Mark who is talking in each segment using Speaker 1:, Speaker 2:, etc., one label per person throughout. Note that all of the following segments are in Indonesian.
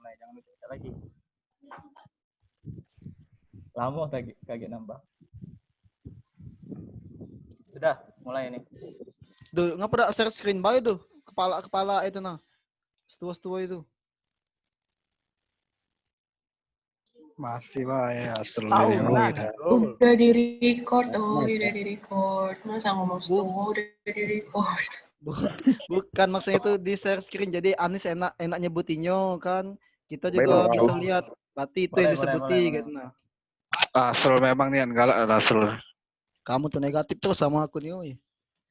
Speaker 1: mulai. Jangan lupa lagi. Lama kaget nambah. Sudah, mulai nih.
Speaker 2: Duh, ngapa dak share screen bae tuh? Kepala itu nah. Setua itu.
Speaker 3: Masih lah ya,
Speaker 1: Tahu mana?
Speaker 4: Udah di record, udah di record. Masa ngomong setua udah di record.
Speaker 2: Bukan maksudnya itu di share screen jadi Anis enak nyebutinnya kan. Kita juga bisa lihat. Berarti itu yang disebuti gitu nah.
Speaker 3: Asrul memang nih galak Asrul.
Speaker 2: Kamu tuh negatif terus sama aku nih, oi.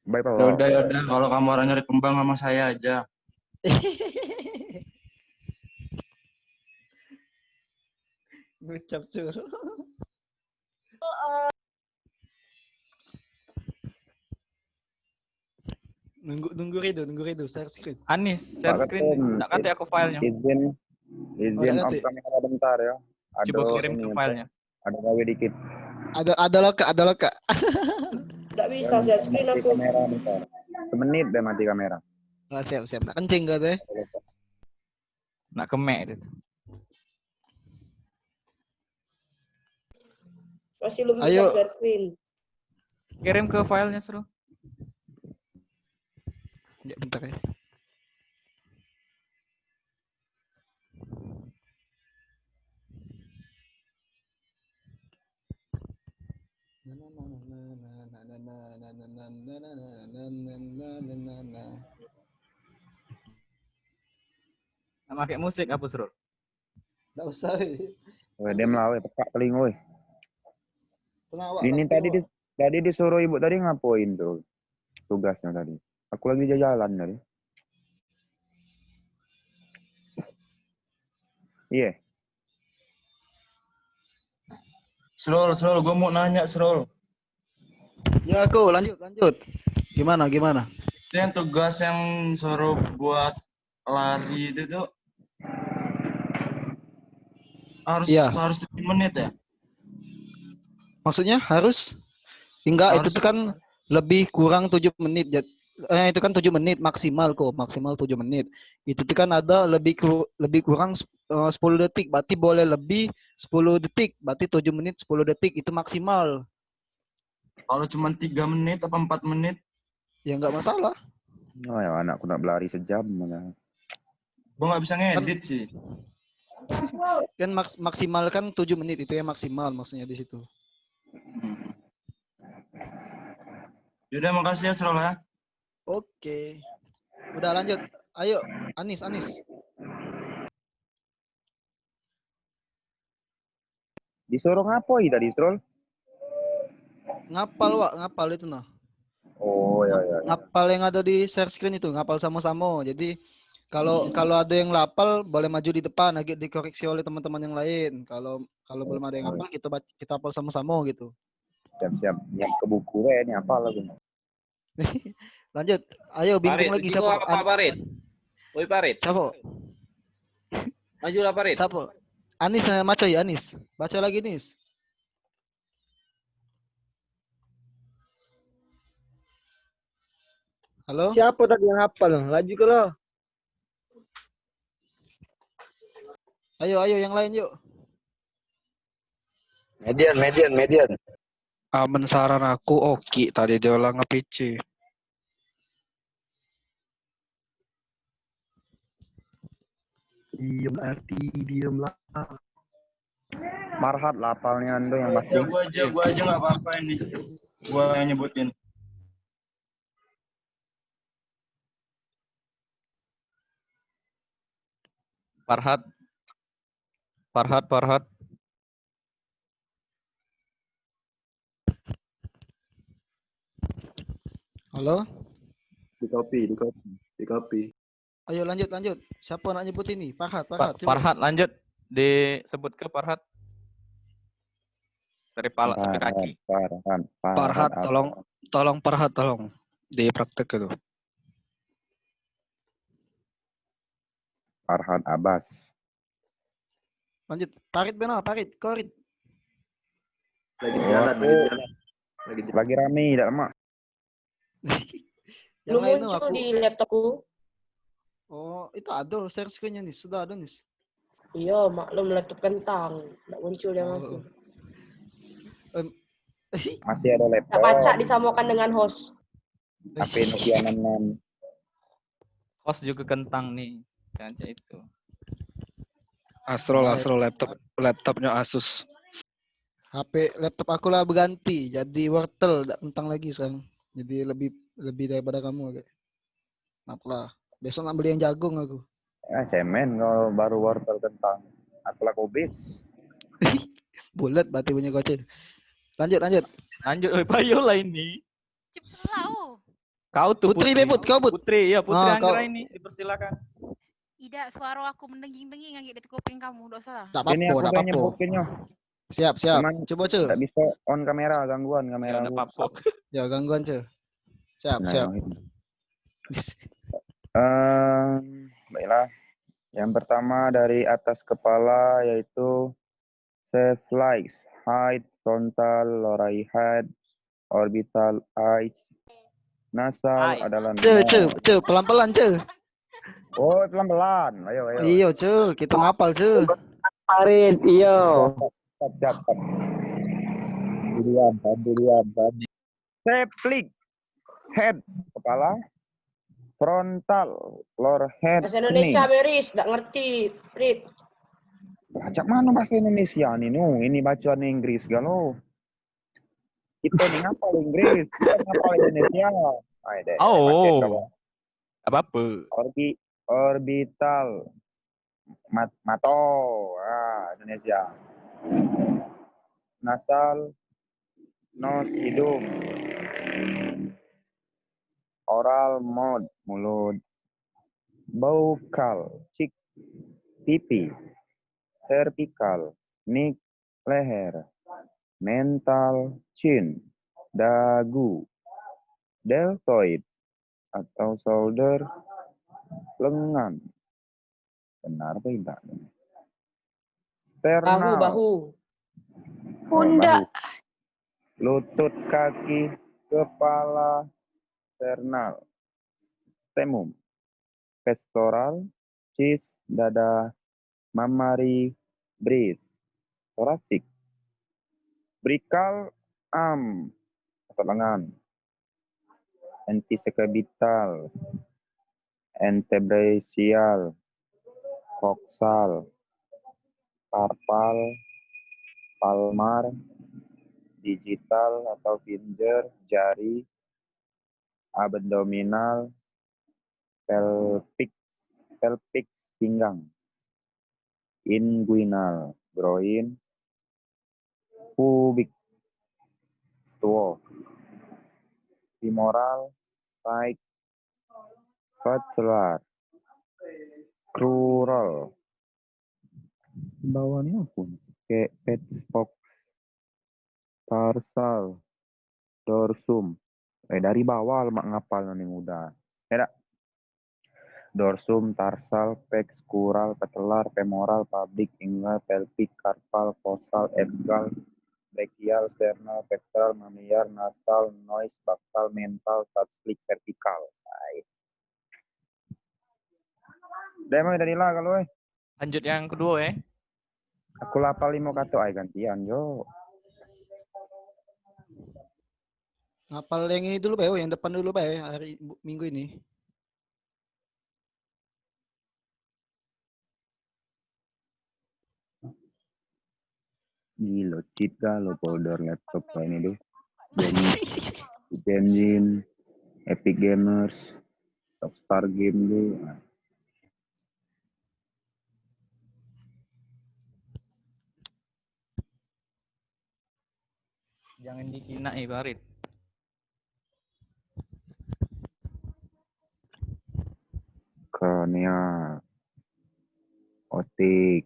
Speaker 5: Yaudah, kalau kamu orang nyari kembang sama saya aja.
Speaker 2: Ngucap cur. Nunggu Rido share screen.
Speaker 1: Anis, share screen. Tak kata aku filenya.
Speaker 6: Izin off kamera bentar ya.
Speaker 1: Coba kirim ke filenya.
Speaker 6: Ada gawe dikit.
Speaker 2: Ada lo kak.
Speaker 4: Nggak bisa share screen aku.
Speaker 6: Kamera bentar. Semenit deh mati kamera.
Speaker 2: Oh, siap. Nak kencing gak deh?
Speaker 1: Nak kemek itu.
Speaker 4: Masih belum bisa share screen.
Speaker 1: Kirim ke filenya, Seru.
Speaker 2: Ya, bentar ya.
Speaker 1: Nak pakai musik apa, Seru?
Speaker 2: Nggak usah.
Speaker 6: Dia melawe pepak paling woi. Ini tadi disuruh ibu tadi ngapain tuh tugasnya tadi? Aku lagi jalan tadi. Iya.
Speaker 5: Srol, gue mau nanya, Srol.
Speaker 2: Ya aku lanjut. Gimana?
Speaker 5: Itu yang tugas yang suruh buat lari itu tuh harus 7 menit ya?
Speaker 2: Maksudnya harus? Enggak, itu tuh kan lebih kurang 7 menit. Itu kan 7 menit maksimal 7 menit. Itu tuh kan ada lebih kurang 10 detik, berarti boleh lebih 10 detik, berarti 7 menit 10 detik itu maksimal.
Speaker 5: Kalau cuma 3 menit apa 4 menit?
Speaker 2: Ya nggak masalah.
Speaker 6: Oh ya anakku nak berlari sejam malah.
Speaker 5: Gue nggak bisa ngedit sih.
Speaker 2: Kan maksimal kan 7 menit itu ya maksimal maksudnya di situ.
Speaker 5: Yaudah makasih ya Srol ya.
Speaker 2: Oke. Udah lanjut. Ayo Anis.
Speaker 6: Disuruh ngapoi tadi, Srol?
Speaker 2: Ngapal itu nah.
Speaker 6: Oh ya.
Speaker 2: Ngapal yang ada di share screen itu, ngapal sama-sama. Jadi kalau ada yang lapal boleh maju di depan, agak dikoreksi oleh teman-teman yang lain. Kalau belum ada yang hafal kita hafal sama-sama gitu.
Speaker 6: Siap. Yang ke buku ini apa lagi?
Speaker 2: Lanjut. Ayo bingung lagi siapa?
Speaker 7: Apa Parit? Woi Parit.
Speaker 2: Siapa?
Speaker 7: Majulah Parit.
Speaker 2: Siapa? Anis baca ya Anis. Baca lagi Nis. Halo?
Speaker 8: Siapa tadi yang hafal? Laju ke lo.
Speaker 2: Ayo yang lain yuk.
Speaker 3: Median. Amen saran aku Oki tadi dia ulang nge-PC.
Speaker 6: Diamlah. Marhat lapalnya ando yang pasti.
Speaker 5: Gua aja nggak apa-apa ini. Gua yang nyebutin.
Speaker 1: Farhat.
Speaker 2: Halo?
Speaker 8: Di copy.
Speaker 2: Ayo lanjut. Siapa nak nyebut ini? Farhat.
Speaker 1: Farhat lanjut. Disebut ke Farhat. Dari pala sampai kaki.
Speaker 3: Farhat tolong Farhat tolong di praktek itu.
Speaker 6: Farhat Abbas.
Speaker 2: Lanjut. Parit benar, Korit.
Speaker 8: Lagi jalan.
Speaker 6: Lagi rame tidak lama.
Speaker 4: Belum muncul di laptopku.
Speaker 2: Oh, itu ada share screen-nya nih. Sudah ada nih.
Speaker 4: Iya, maklum laptop kentang. Nggak muncul yang aku.
Speaker 6: Masih ada
Speaker 4: Tak
Speaker 6: laptop.
Speaker 4: pacak disamakan dengan host.
Speaker 6: HP Nokia 66.
Speaker 1: Host juga kentang nih. Kaca itu.
Speaker 3: Astro laptopnya Asus.
Speaker 2: HP laptop aku lah berganti jadi wortel, tidak kentang lagi sekarang. Jadi lebih daripada kamu agak. Maaf lah. Besok nak beli yang jagung aku.
Speaker 6: Cemen kalau baru wortel kentang. Aku lah kubis.
Speaker 2: Bulat berarti punya kocek. Lanjut.
Speaker 1: Lanjut, Bayo lah ini.
Speaker 9: Cepatlah, oh.
Speaker 1: Kau tuh
Speaker 2: Putri, Bebut, kau Put.
Speaker 1: Putri, ya Putri
Speaker 2: Ah,
Speaker 1: Anggra
Speaker 2: kau-
Speaker 1: ini. Dipersilakan.
Speaker 9: Tidak, suara aku mendenging-denging ngagik di kuping kamu, tidak salah.
Speaker 2: Tak
Speaker 6: Ini
Speaker 2: apa-apa,
Speaker 6: aku
Speaker 2: tak
Speaker 6: udah
Speaker 2: apa-apa.
Speaker 6: nyebutinnya.
Speaker 2: Siap.
Speaker 6: Cuman
Speaker 2: Coba Ce.
Speaker 6: nggak bisa on kamera, gangguan kamera
Speaker 1: Ya,
Speaker 6: aku.
Speaker 1: apa-apa.
Speaker 2: Ya gangguan Ce. Siap.
Speaker 6: Baiklah. Yang pertama dari atas kepala yaitu self lights, height, frontal, lower head, orbital eyes, nasal
Speaker 1: Eyes.
Speaker 6: adalah
Speaker 2: Ce, pelan-pelan Ce.
Speaker 6: Oh, pelan-pelan. Ayo.
Speaker 2: Iya Ce, kita ngapal Ce.
Speaker 8: Farid, iyo.
Speaker 6: Siap. Duluan. Seplik, head, kepala, frontal, lower head,
Speaker 4: Bahasa Indonesia, Beris. Nggak ngerti, Rit.
Speaker 6: Bacak mana bahasa Indonesia nih, nu? Ini bacaan Inggris galau. Kita nih ngapal Inggris, kita ngapal Indonesia. Ay, deh, makin kamu.
Speaker 1: Apa-apa.
Speaker 6: Orbital, mato, Indonesia. Nasal, nose, hidung. Oral, mulut. Vocal, cik, pipi. Cervical, neck, leher. Mental, chin, dagu. Deltoid atau shoulder, lengan. Benar apa tidak? Sternal.
Speaker 4: Bahu.
Speaker 6: Pundak. Lutut, kaki, kepala, sternal. Stemum. Pectoral, chest, dada, mammary, breast, thoracic. Brachial arm atau lengan. Antesacabital, antebrachial, coxal, carpal, palmar, digital atau finger, jari, abdominal, pelvic, pinggang, inguinal, groin, pubic, tuo, femoral, thigh, patellar, crural. Bawahnya pun kayak petspok, tarsal, dorsum. Dari bawah lemak ngapal nih udah. Tidak. Dorsum, tarsal, pex, crural, patellar, femoral, pubic, inguinal, pelvic, carpal, fossal, axial, brachial, sternal, pectoral, mammary, nasal, noise, bakal, mental, subslick, vertikal. Baik. Demo dari lah kalau
Speaker 1: Lanjut yang kedua ya.
Speaker 6: aku lapal lima kata gantian yo.
Speaker 2: Ngapal yang ini dulu Pak, yang depan dulu Pak hari Minggu ini.
Speaker 6: Gila, cheat galau folder laptop ini tuh. Engine, Epic Gamers, Rockstar Game tuh.
Speaker 1: Jangan dikina Barit.
Speaker 6: Kornea, otik,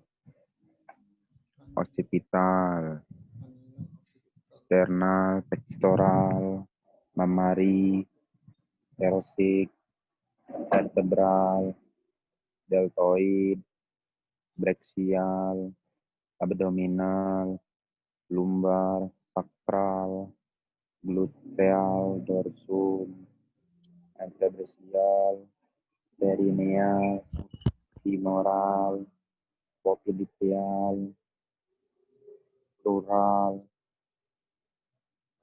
Speaker 6: occipital, sternal, pectoral, mammary, thoracic, vertebral, deltoid, brachial, abdominal, lumbar, sacral, gluteal, dorsum, antebrachial, perineal, femoral, popliteal, plural,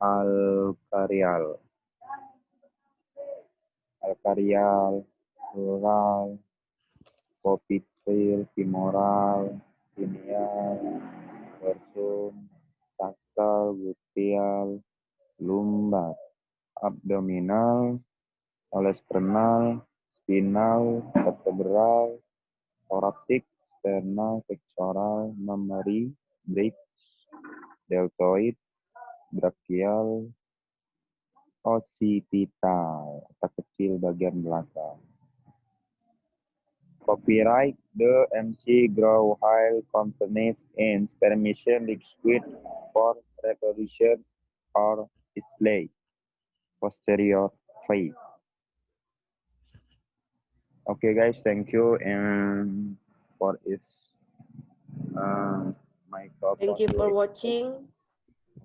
Speaker 6: alkarial, plural, popliteal, femoral, pineal, dorsum, sakral, gluteal, lumbar, abdominal, sternal, spinal, vertebral, thoracic, sternal, pectoral, mammary, bridge, deltoid, brachial, occipital, otak kecil bagian belakang. Copyright the MC Grauhile Companies in permission liquid for reproduction or display posterior face. Okay guys, thank you and for my
Speaker 4: Thank you for watching.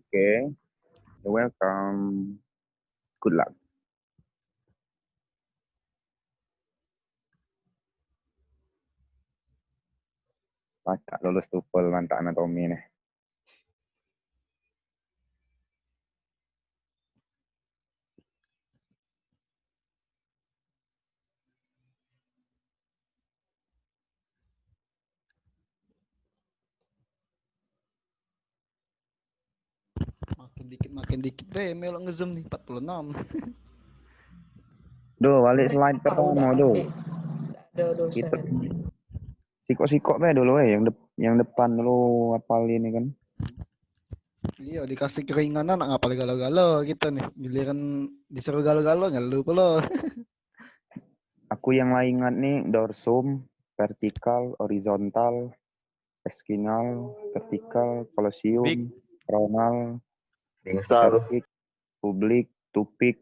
Speaker 6: Okay, you're welcome. Good luck. Baca lulus TOEFL mantap anatomi nih.
Speaker 2: Makin dikit deh melok nge-zoom nih 46.
Speaker 6: Duh, balik slide pertama duh.
Speaker 4: Ada dosa.
Speaker 6: Kita sikok-sikok be dulu yang depan dulu apal ini kan.
Speaker 2: Iya dikasih keringanan ngapal galau-galau gitu nih. Giliran disuruh galau-galau ngeluh pula.
Speaker 6: Aku yang lain ingat nih dorsum, vertikal, horizontal, eskinal, vertikal, colossium, coronal, cervix, publik, tupik,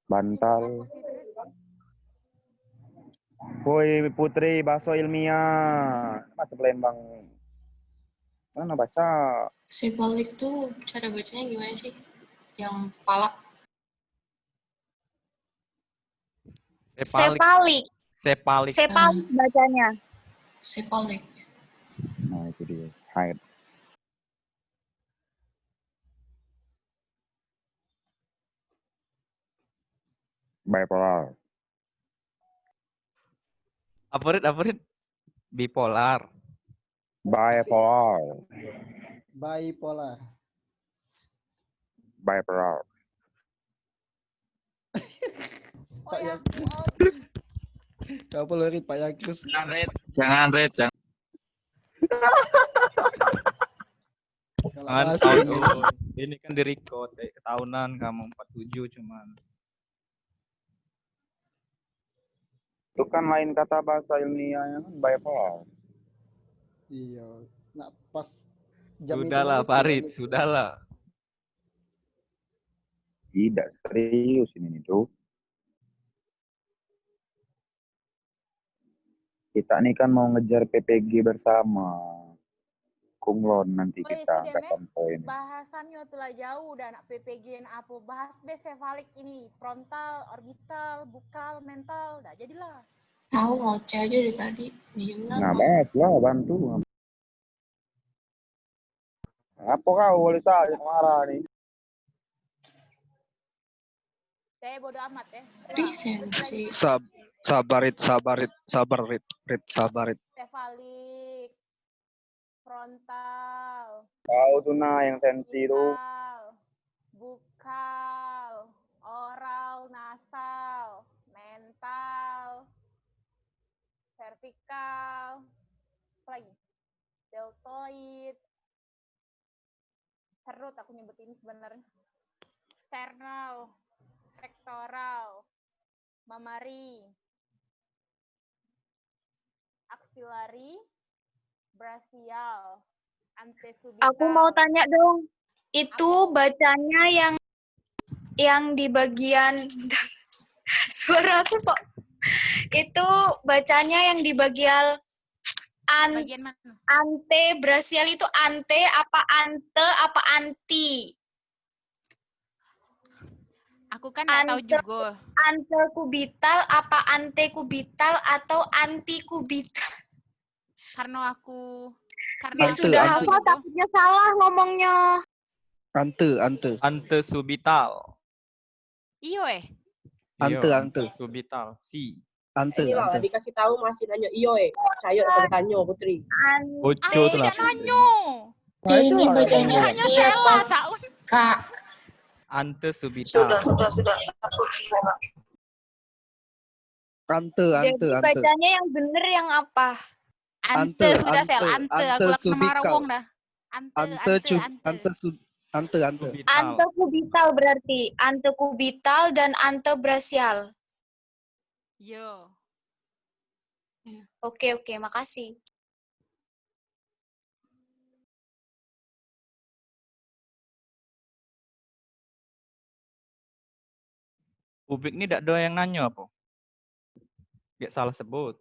Speaker 6: bantal. Woi Putri, bakso ilmiah. Masuk Lembang. Mana baca?
Speaker 4: Cephalic tuh cara bacanya gimana sih? Yang palak.
Speaker 1: Sepalik.
Speaker 4: Sepalik
Speaker 10: bacanya.
Speaker 4: Cephalic.
Speaker 6: Nah itu dia. Hide. Bipolar.
Speaker 1: Apa Rit? Bipolar.
Speaker 6: Bipolar.
Speaker 2: Bipolar.
Speaker 6: Bipolar.
Speaker 2: Pak Yakrus. Apa lo Rit, Pak Yakrus?
Speaker 5: Jangan Red.
Speaker 1: Kan tahun ini kan di-record ketahunan kamu 47 cuman.
Speaker 6: Itu kan lain kata bahasa ilmiahnya kan bipolar.
Speaker 2: Iya. Nah, pas jam
Speaker 1: Sudahlah Farid, sudahlah.
Speaker 6: Tidak serius ini tuh. Kita nih kan mau ngejar PPG bersama. Kunglon nanti kita kapan poin.
Speaker 9: Bahasannya telah jauh udah anak PPG apa bahas sefalik ini frontal, orbital, bukal, mental, dah jadilah.
Speaker 4: Tahu ngoceh aja dari tadi diem
Speaker 6: Nah bahas lah bantu. Apa kau boleh saja marah nih?
Speaker 9: Saya bodo amat ya.
Speaker 4: Lisensi.
Speaker 3: Sabarit. Sabarit.
Speaker 9: Sefalik, frontal.
Speaker 6: Tahu tuh nah yang sensi tuh.
Speaker 9: Bukal, oral, nasal, mental, vertikal, apa lagi? Deltoid. Serut aku nyebut ini sebenarnya. Sternal, pectoral, mammary, axillary, brachial, antesubital.
Speaker 10: Aku mau tanya dong, itu bacanya yang di bagian suara aku kok itu bacanya yang di bagian
Speaker 9: Bagian mana?
Speaker 10: ante brachial itu ante apa anti?
Speaker 9: Aku kan nggak tahu juga.
Speaker 10: Antekubital apa antekubital atau antikubital?
Speaker 9: Karena aku
Speaker 10: Sudah hafal takutnya salah ngomongnya.
Speaker 3: Ante.
Speaker 1: Antesubital.
Speaker 9: Iyo
Speaker 3: Ante.
Speaker 1: Subital. Si.
Speaker 3: Ante.
Speaker 4: Dikasih tahu masih nanya iyo Cayo tanya Putri.
Speaker 1: Oco tuh lah.
Speaker 4: Ini bacanya siapa? Kak.
Speaker 1: Antesubital.
Speaker 10: Sudah.
Speaker 3: Ante.
Speaker 10: Jadi bacanya yang bener yang apa?
Speaker 9: Ante sudah sel ante aku lak nama wong dah.
Speaker 10: Ante kubital berarti ante kubital dan ante brasial.
Speaker 9: Yo.
Speaker 10: Oke, makasih.
Speaker 1: Publik ini tidak ada yang nanya apa? Gak salah sebut.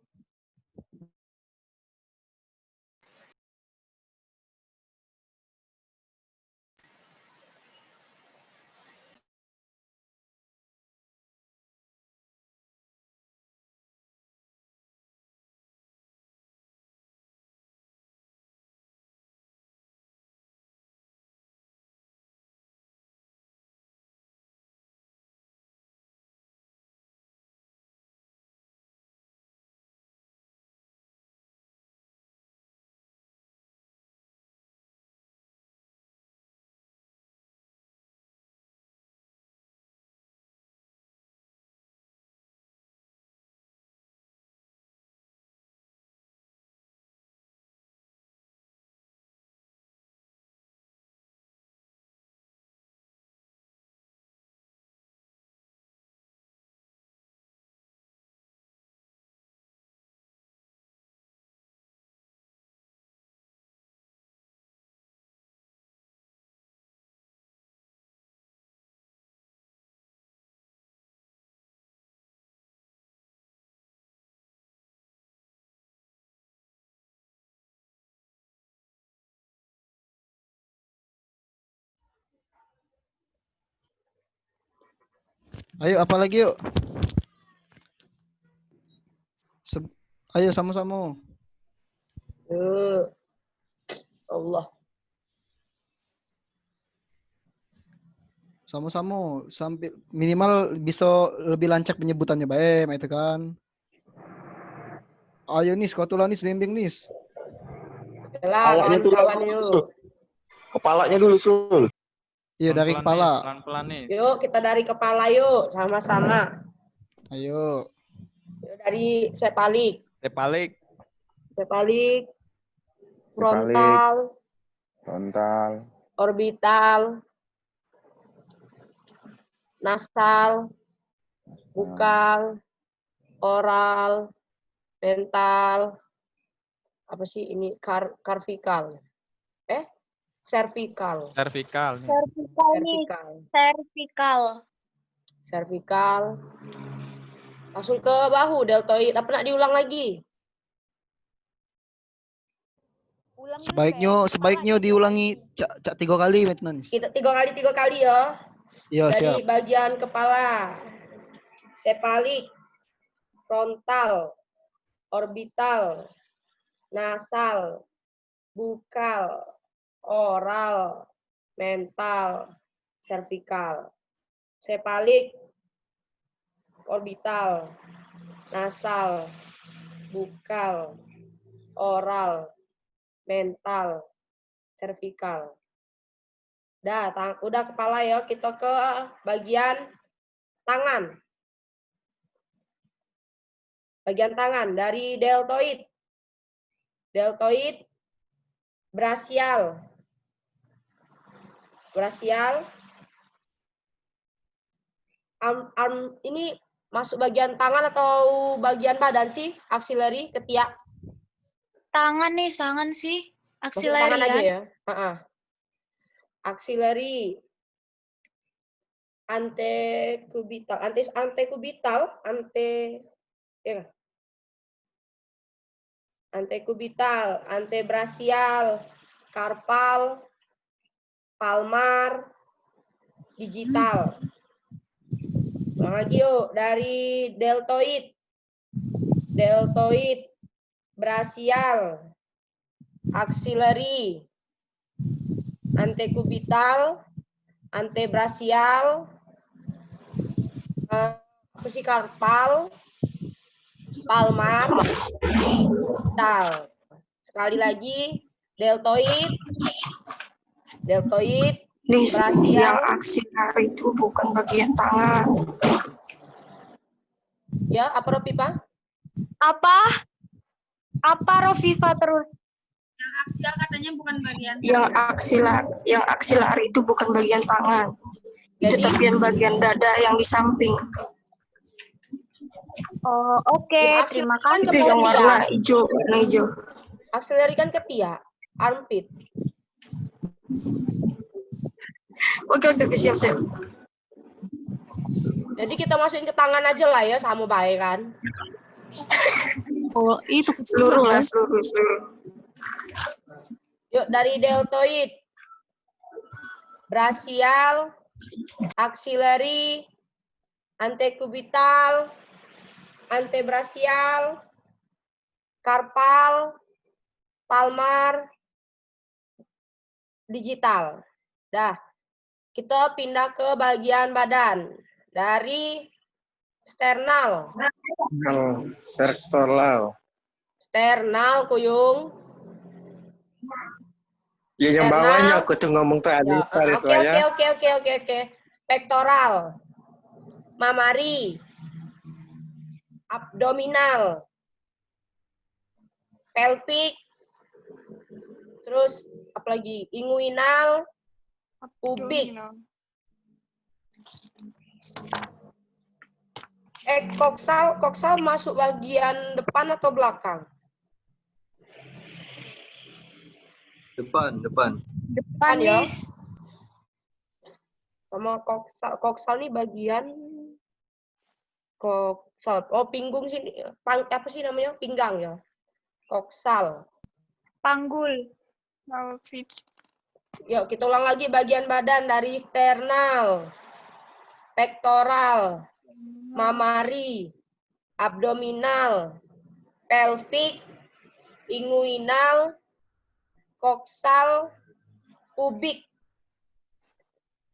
Speaker 2: Ayo apa lagi yuk? Ayo sama-sama.
Speaker 4: Allah.
Speaker 2: Sama-sama sampai minimal bisa lebih lancar penyebutannya baik, itu kan. Ayo nis, kau tulah nis, bimbing nis.
Speaker 4: Kepalanya dulu.
Speaker 3: Kepalanya dulu, Sul.
Speaker 2: Iya, dari kepala.
Speaker 1: Pelan-pelan nih.
Speaker 4: Yuk, kita dari kepala yuk, sama-sama.
Speaker 2: Ayo.
Speaker 4: Yuk, dari sepalik. Frontal. Orbital. Nasal. Bukal. Oral. Mental. Apa sih ini? Cervical. Langsung ke bahu, deltoid. Apa nak diulang lagi?
Speaker 2: Sebaiknya diulangi cak 3 kali, Metnanis.
Speaker 4: Kita 3 kali ya.
Speaker 2: Iya,
Speaker 4: dari
Speaker 2: siap.
Speaker 4: bagian kepala, sepalik, frontal, orbital, nasal, bukal, oral, mental, cervical. Sepalik, orbital, nasal, bukal, oral, mental, cervical. Udah kepala ya, kita ke bagian tangan. Bagian tangan dari deltoid. Deltoid, brasial. Ini masuk bagian tangan atau bagian badan sih? Axillary, ketiak.
Speaker 10: Tangan sih. Axillary
Speaker 4: tangan aja ya. Axillary, antekubital, antebrasial, karpal, palmar, digital. Lagi yuk dari deltoid, brasial,
Speaker 11: axillary, antekubital, antebrasial, karpal, palmar, tal. Sekali lagi, deltoid,
Speaker 10: Please, yang
Speaker 11: brasial.
Speaker 10: aksial itu bukan bagian tangan.
Speaker 11: Ya, apa Rofifa?
Speaker 10: Apa Rofifa terus?
Speaker 9: Yang aksial katanya bukan bagian
Speaker 10: Yang aksilar itu bukan bagian tangan. Itu
Speaker 11: Jadi?
Speaker 10: bagian dada yang di samping. Oh, oke.
Speaker 11: Ya,
Speaker 10: Terima
Speaker 11: axillary kan
Speaker 10: kasih. Itu yang
Speaker 11: ketiak.
Speaker 10: warna hijau.
Speaker 11: Axillary kan ketiak, armpit.
Speaker 10: Oke, siap.
Speaker 11: Jadi kita masukin ke tangan aja lah ya, sama baik kan.
Speaker 9: Oh, itu
Speaker 10: Seluruh.
Speaker 11: Yuk, dari deltoid, brasial, axillary, antekubital, antebrasial, karpal, palmar, digital. Dah, kita pindah ke bagian badan. Dari sternal. Sternal, Kuyung.
Speaker 8: Ya yang bawahnya aku tuh ngomong tuh
Speaker 11: Oke. Pektoral, mamari, abdominal, pelvic, terus apalagi inguinal, pubik. Koksal masuk bagian depan atau belakang?
Speaker 5: Depan.
Speaker 11: Depan ya. Sama koksal nih bagian koksal. Oh, pinggung sini. Apa sih namanya? Pinggang ya. Koksal.
Speaker 10: Panggul.
Speaker 11: Yuk, kita ulang lagi bagian badan dari sternal, pektoral, mamari, abdominal, pelvic, inguinal, koksal, pubik.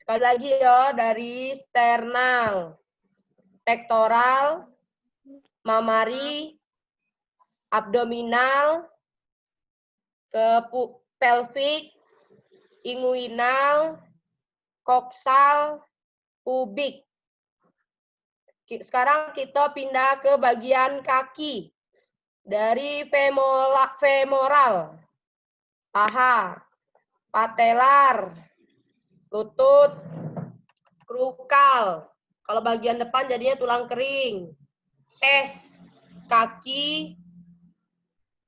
Speaker 11: Sekali lagi ya, dari sternal, pektoral, mamari, abdominal, ke pelvic, inguinal, koksal, pubik. Sekarang kita pindah ke bagian kaki. Dari femoral, paha, patelar, lutut, krukal. Kalau bagian depan jadinya tulang kering. Pes, kaki,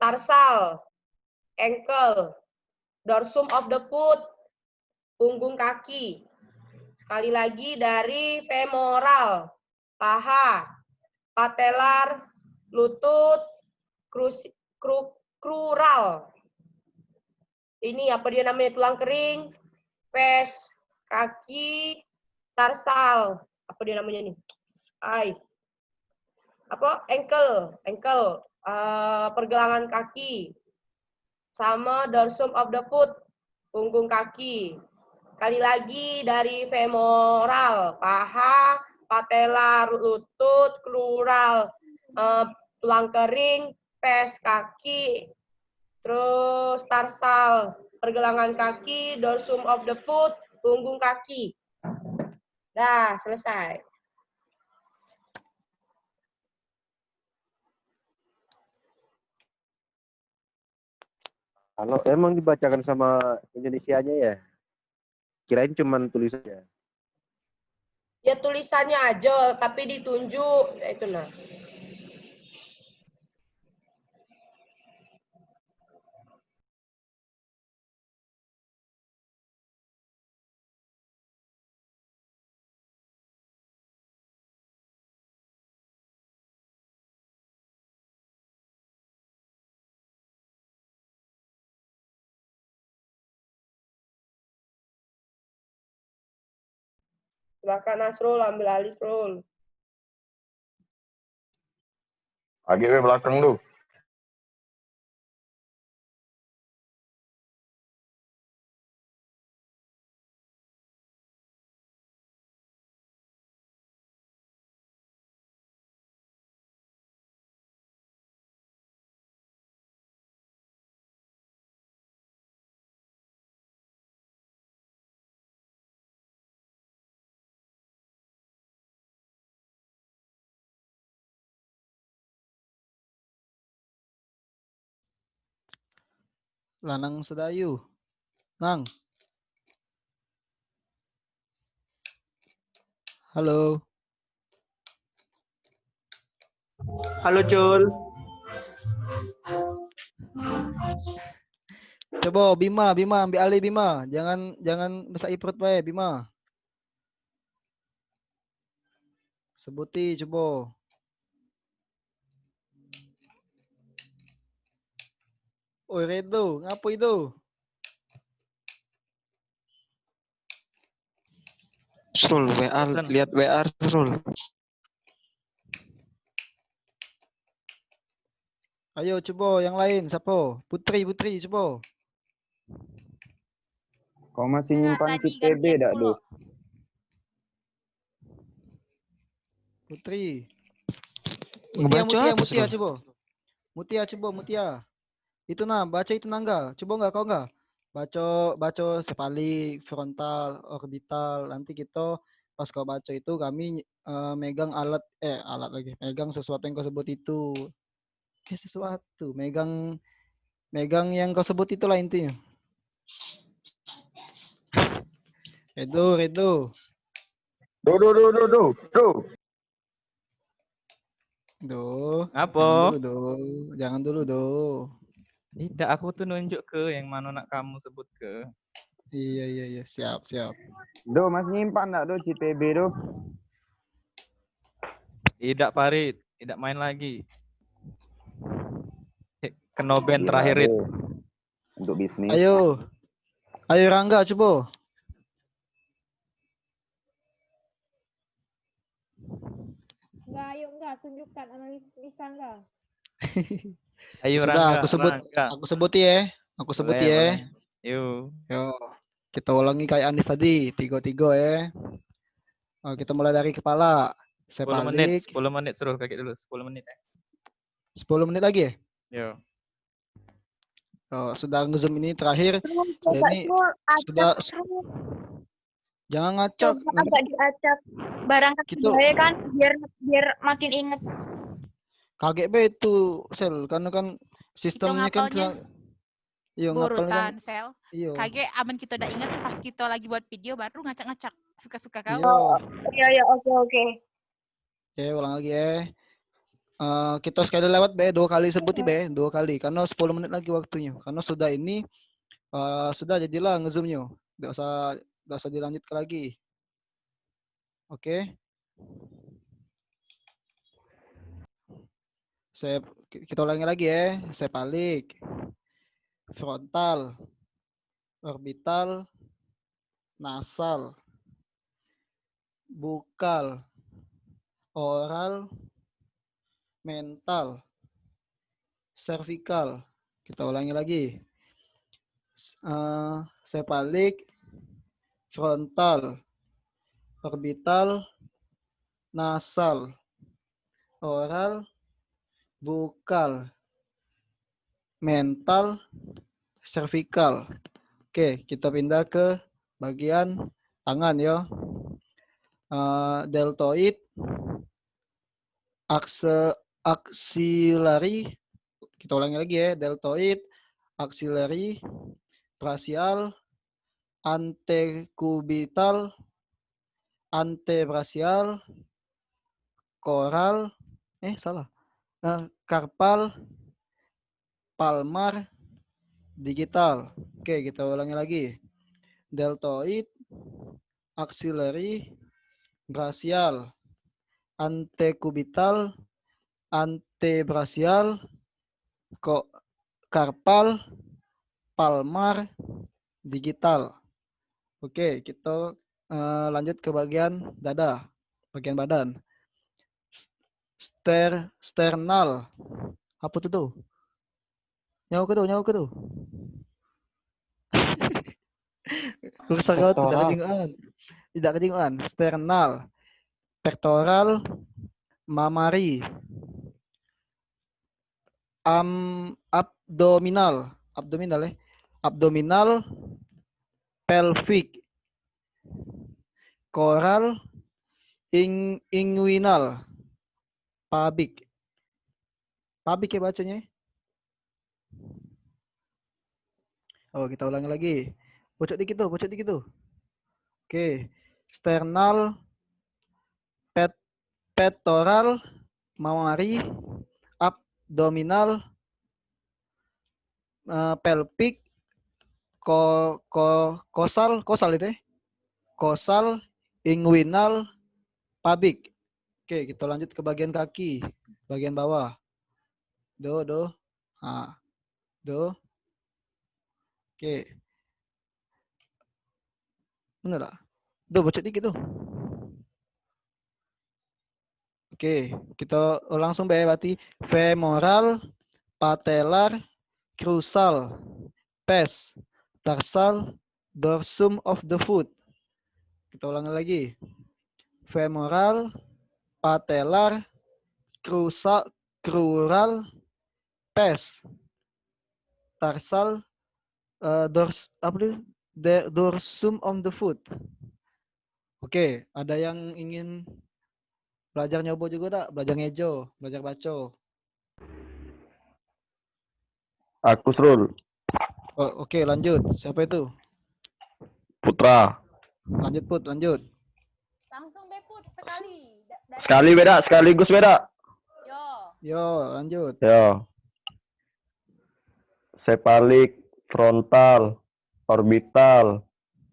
Speaker 11: tarsal, ankle, dorsum of the foot, punggung kaki. Sekali lagi dari femoral, paha, patelar, lutut, krural. Ini apa dia namanya, tulang kering, pes, kaki, tarsal. Apa dia namanya nih? Ankle, pergelangan kaki. Sama dorsum of the foot, punggung kaki. Kali lagi dari femoral, paha, patelar, lutut, krural, tulang kering, pes kaki, terus tarsal, pergelangan kaki, dorsum of the foot, punggung kaki. Dah, selesai.
Speaker 6: Kalau emang dibacakan sama Indonesianya ya, kirain cuman tulisannya.
Speaker 11: Ya tulisannya aja, tapi ditunjuk, ya itu nah. Silakan Nasrul, ambil alih Nasrul.
Speaker 6: AGW belakang lu.
Speaker 2: Lanang sedayu. Nang. Halo.
Speaker 12: Halo Cul.
Speaker 2: Coba Bima ambil alih Bima. Jangan besar perut bae Bima. Sebuti coba. Oi Redo, ngapa itu?
Speaker 3: Srul, WA,
Speaker 1: Bosan.
Speaker 3: lihat WA Srul.
Speaker 2: Ayo coba yang lain siapa? Putri coba.
Speaker 6: Kau masih
Speaker 9: Enggak,
Speaker 6: nyimpan
Speaker 9: tadi
Speaker 6: chip PB
Speaker 9: gantian
Speaker 6: dak,
Speaker 9: dulu.
Speaker 6: Do?
Speaker 2: Putri.
Speaker 3: Ngebaca apa,
Speaker 2: Mutia
Speaker 3: Srul?
Speaker 2: coba. Mutia. Itu nah, baca itu nangga. Coba enggak kau enggak? Baca sepalik, frontal, orbital. Nanti kita pas kau baca itu kami megang alat lagi. Megang sesuatu yang kau sebut itu. Sesuatu. Megang yang kau sebut itulah intinya. Redo.
Speaker 1: Apa?
Speaker 2: Jangan dulu, Do.
Speaker 1: Tidak, aku tuh nunjuk ke yang mana nak kamu sebut ke.
Speaker 2: Iya. Siap.
Speaker 6: Do, masih nyimpan dak, Do, chip PB, Do?
Speaker 1: Tidak, Farid. Tidak main lagi. Kena band
Speaker 6: Gila,
Speaker 1: terakhir
Speaker 6: Do.
Speaker 1: itu.
Speaker 6: Untuk bisnis.
Speaker 2: Ayo Rangga coba.
Speaker 9: Enggak, tunjukkan analisa enggak.
Speaker 1: Ayo
Speaker 2: Sudah,
Speaker 1: Rangga, Rangga.
Speaker 2: aku sebut ya.
Speaker 1: Boleh. Yuk.
Speaker 2: Yo, kita ulangi kayak Anis tadi, 3-3 ya. Kita mulai dari kepala.
Speaker 1: 10 menit suruh kakek dulu, 10 menit ya.
Speaker 2: 10 menit lagi ya?
Speaker 1: Yo.
Speaker 2: Sudah nge-zoom ini terakhir. Sudah. Jangan ngacak.
Speaker 10: Coba agak diacak. Barangkali
Speaker 2: Gitu.
Speaker 10: kan biar makin inget.
Speaker 2: Kaget be itu Sel, karena kan sistemnya kan iya
Speaker 9: Burutan, Sel.
Speaker 2: Iya.
Speaker 9: Kage aman kita udah ingat pas kita lagi buat video baru ngacak-ngacak. Suka-suka kau.
Speaker 10: Iya, oke.
Speaker 2: Oke, ulang lagi ya. Kita sekali lewat be 2 kali sebut be 2 kali karena 10 menit lagi waktunya. Karena sudah ini sudah jadilah ngezoomnya. Enggak usah dilanjutkan lagi. Oke. Kita ulangi lagi ya. Sepalik, frontal, orbital, nasal, bukal, oral, mental, cervical. Kita ulangi lagi. Sepalik, frontal, orbital, nasal, oral, bukal, mental, cervical. Oke, kita pindah ke bagian tangan ya. Deltoid, axillary. Kita ulangi lagi ya. Deltoid, axillary, brachial, antekubital, antebrachial, coral, carpal, palmar, digital. Oke, kita ulangi lagi. Deltoid, axillary, brachial, antekubital, antebrachial, carpal, palmar, digital. Oke, kita lanjut ke bagian dada, bagian badan. Sternal. Apa itu tuh? Nyawa ke tuh. Tidak kedengaran. Sternal, pectoral, mammary, abdominal, pelvic, coral, inguinal, pubic. Pubic ya bacanya. Oh, kita ulangi lagi. Pojok dikit tuh, pojok dikit tuh. Oke. Sternal, pectoral, mammary, abdominal, pelvic, kosal itu ya. Kosal, inguinal, pubic. Oke, kita lanjut ke bagian kaki, bagian bawah. Do. Do. Oke. Bener lah. Do, bocok dikit tuh. Oke, kita langsung berarti femoral, patellar, crucial, pes, tarsal, dorsum of the foot. Kita ulangi lagi. Femoral, patellar, crural, pes, tarsal, dorsum of the foot. Oke, ada yang ingin belajar nyobo juga enggak? Belajar ngejo, belajar baco.
Speaker 6: Aku Srul.
Speaker 2: Oh, oke, lanjut. Siapa itu?
Speaker 6: Putra.
Speaker 2: Lanjut, Put, lanjut.
Speaker 9: Langsung deh Put, sekali.
Speaker 6: Sekali beda, sekaligus beda.
Speaker 2: Yo, lanjut.
Speaker 6: Yo. Sepalik, frontal, orbital,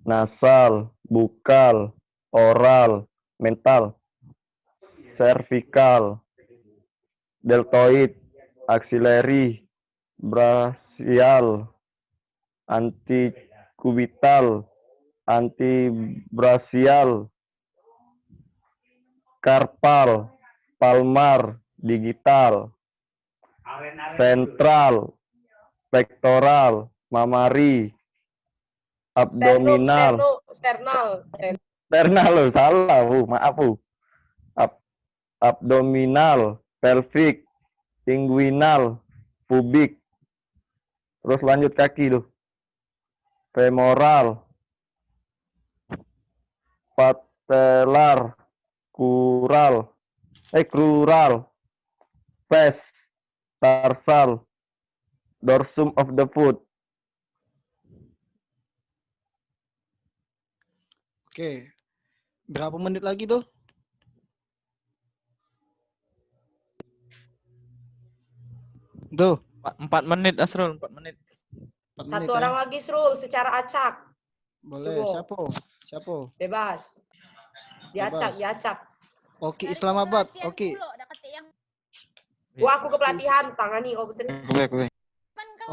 Speaker 6: nasal, bukal, oral, mental, cervical, deltoid, axillary, brachial, antikubital, antibrachial, carpal, palmar, digital, central, pectoral, mammary, abdominal,
Speaker 11: Sternal.
Speaker 6: sternal loh, salah Bu, maaf Bu. Abdominal, pelvic, inguinal, pubic. Terus lanjut kaki tuh. Femoral, patellar, crural, pes, tarsal, dorsum of the foot.
Speaker 2: Oke. Berapa menit lagi tuh? Tuh.
Speaker 1: 4 menit Asrul, 4 menit.
Speaker 2: 4
Speaker 11: Satu
Speaker 2: menit,
Speaker 11: orang lagi Srul secara acak.
Speaker 2: Boleh,
Speaker 11: Coba.
Speaker 2: siapa?
Speaker 11: Bebas. Diacak,
Speaker 2: Bebas.
Speaker 11: diacak.
Speaker 2: Oki Islamabad, Oki.
Speaker 11: Wah, aku ke pelatihan, tangani kau betul.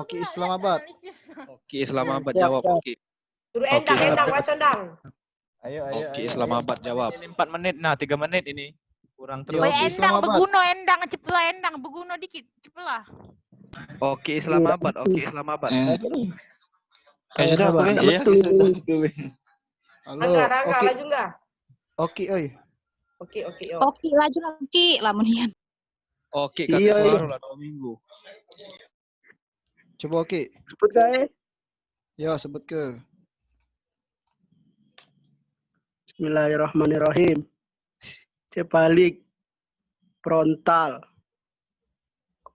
Speaker 2: Oki Islamabad.
Speaker 3: Oki Islamabad jawab Oki.
Speaker 11: Suruh endang Mas Endang.
Speaker 1: Ayo.
Speaker 3: Oki Islamabad jawab.
Speaker 1: Ini 4 menit. Nah, 3 menit ini. Kurang terus.
Speaker 2: Oki
Speaker 9: Endang
Speaker 2: Islamabad.
Speaker 9: beguno endang ceplah endang beguno dikit ceplah.
Speaker 3: Oki Islamabad, Oki Islamabad.
Speaker 12: Sudah aku iya
Speaker 2: Halo.
Speaker 11: Angga,
Speaker 2: Oki.
Speaker 11: laju enggak?
Speaker 2: Oki, oi.
Speaker 11: Oke.
Speaker 13: Oki, laju lagi lamunian.
Speaker 3: Oki kakek baru lah 2 minggu.
Speaker 2: Coba Oki.
Speaker 12: Sebut guys.
Speaker 2: Ya, sebut ke.
Speaker 12: Bismillahirrahmanirrahim. Sepalik, frontal,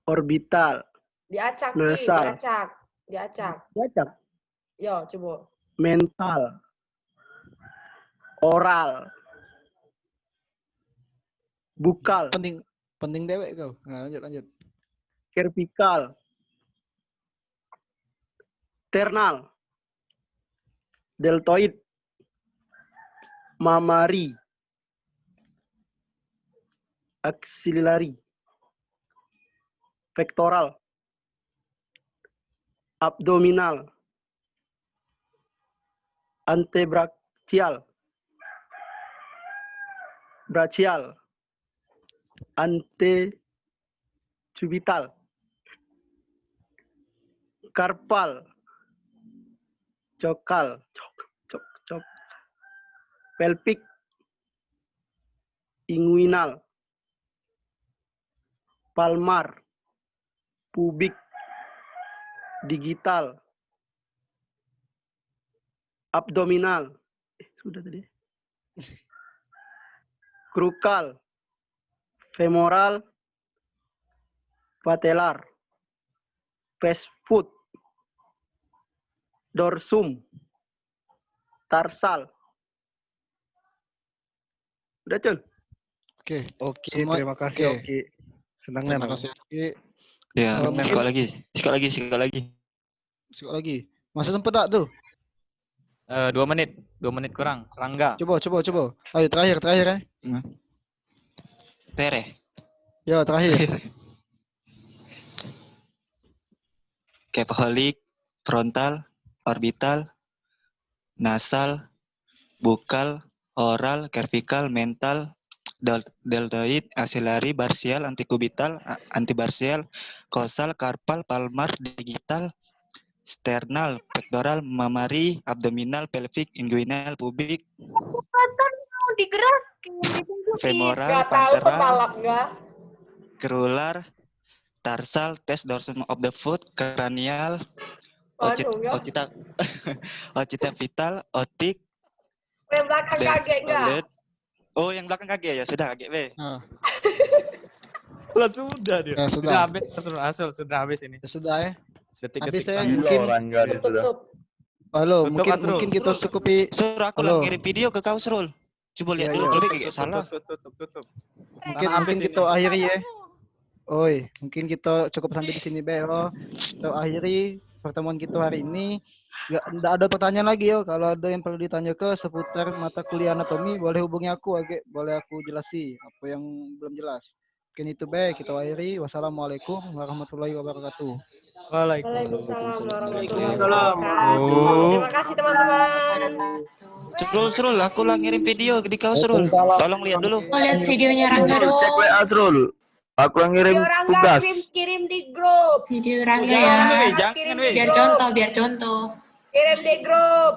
Speaker 12: orbital,
Speaker 11: Diacak,
Speaker 12: nasal,
Speaker 11: diacak. Yo, coba.
Speaker 12: mental, oral, bukal,
Speaker 2: Penting dewek kau. Nah, lanjut.
Speaker 12: cervical, sternal, deltoid, mammary, axillary, pectoral, abdominal, antebrachial, brachial, antecubital, carpal, cokal, pelvic, inguinal, palmar, pubic, digital, abdominal, sudah tadi, crucal, femoral, patellar, pes foot, dorsum, tarsal. Udah, Cun?
Speaker 2: Oke.
Speaker 3: Oke,
Speaker 2: Semua-
Speaker 3: terima kasih
Speaker 2: oke.
Speaker 3: Oki. Senang
Speaker 2: Terima
Speaker 3: nih
Speaker 2: kasih. Oke.
Speaker 3: Ya,
Speaker 2: mungkin-
Speaker 3: sekali lagi. Sekali lagi.
Speaker 2: Sekali lagi. Masih sempet tak tuh?
Speaker 1: 2 menit. 2 menit kurang. Serangga.
Speaker 2: Coba. Ayo terakhir ya.
Speaker 3: Tere.
Speaker 2: Ya, terakhir.
Speaker 3: Kepholic, frontal, orbital, nasal, bukal, oral, cervical, mental, deltoid, axillary, barsial, antikubital, antibarsial, causal, carpal, palmar, digital, sternal, pectoral, mammary, abdominal, pelvic, inguinal, pubic,
Speaker 10: Kan mau digerakin, ditunjukin.
Speaker 3: femoral,
Speaker 11: Nggak tahu
Speaker 3: panteral,
Speaker 11: kepala nggak?
Speaker 3: crular, tarsal, test dorsum of the foot, cranial,
Speaker 11: Nggak?
Speaker 3: occipital, otik,
Speaker 11: Yang belakang kaget nggak?
Speaker 3: deltoid. Oh, yang belakang kaki ya? Sudah kaki B.
Speaker 1: Lah sudah dia.
Speaker 2: Ya,
Speaker 1: Sudah
Speaker 2: sudah.
Speaker 1: habis asal sudah habis ini.
Speaker 2: Ya sudah ya.
Speaker 1: Detik-detik.
Speaker 2: Habis ya.
Speaker 1: terakhir.
Speaker 2: Mungkin
Speaker 11: Tutup.
Speaker 2: halo,
Speaker 1: Tutup, Asrul.
Speaker 2: mungkin kita cukupi.
Speaker 3: Sur, aku
Speaker 2: Halo.
Speaker 3: lah ngirim video ke kau, Srul. Coba lihat
Speaker 2: Iya,
Speaker 3: dulu
Speaker 2: iya.
Speaker 3: kalau kayak salah.
Speaker 1: Tutup.
Speaker 2: Mungkin kita akhiri ya. Oi, mungkin kita cukup sampai di sini Be. Kita akhiri pertemuan kita hari ini. Nggak ada pertanyaan lagi yo. Kalau ada yang perlu ditanya ke seputar mata kuliah anatomi, boleh hubungi aku, boleh aku jelasi apa yang belum jelas. Mungkin itu Be, kita akhiri. Wassalamualaikum warahmatullahi wabarakatuh.
Speaker 11: Waalaikumsalam warahmatullahi
Speaker 12: Waalaikumsalam.
Speaker 11: wabarakatuh. Terima kasih teman-teman.
Speaker 3: Srul, aku lah ngirim video di kau, Srul. Tolong lihat dulu.
Speaker 4: Mau lihat videonya Rangga dong.
Speaker 6: Cek WA Srul. Aku yang ngirim
Speaker 11: Video Rangga
Speaker 6: tugas.
Speaker 11: kirim di grup.
Speaker 4: Video Rangga
Speaker 1: Jangan,
Speaker 4: ya.
Speaker 1: Wei, jangan, Wei.
Speaker 4: Biar contoh.
Speaker 11: Kirim di grup.